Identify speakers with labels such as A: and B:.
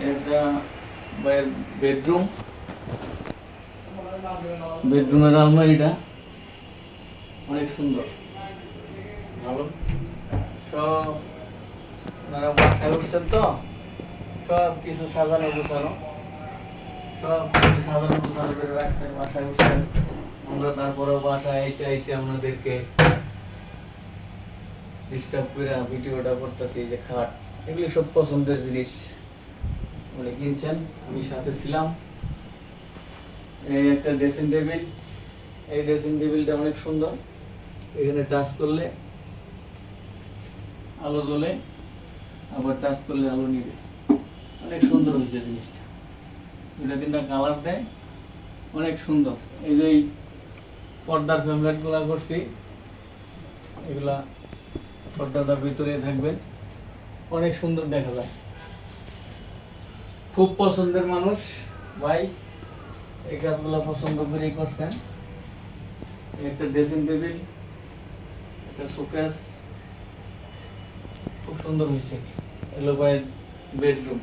A: এটা ভাইয়ের বেডরুম, বেডরুমের আলমারিটা অনেক সুন্দর, ভালো। সব আপনারা বাসায় উঠছেন তো, সব কিছু সাজানো গোছানো, সব কিছু সাজানো গোছানো করে রাখছেন, বাসায় উঠছেন। আমরা তারপরেও বাসায় এসে এসে আপনাদেরকে ডিস্টার্ব করে ভিডিওটা করতেছি। যে খাট, এগুলি সব পছন্দের জিনিস উনি কিনছেন, আমি সাথে ছিলাম। এই একটা ড্রেসিং টেবিল, এই ড্রেসিং টেবিলটা অনেক সুন্দর। এখানে টাচ করলে আলো জ্বলে, আবার টাচ করলে আলো নিবে, অনেক সুন্দর হয়েছে জিনিসটা। দুটা তিনটা কালার দেয়, অনেক সুন্দর। এই যে পর্দার ফ্রেমলাইট গুলা করছি, এগুলা পর্দাটা ভিতরে থাকবেন, অনেক সুন্দর দেখা যায়। খুব পছন্দের মানুষ ভাই, এই কাজগুলা পছন্দ করেই করছেন। একটা ড্রেসিং টেবিল, একটা শোকেস, খুব সুন্দর হয়েছে। এলো ভাইয়ের বেডরুম।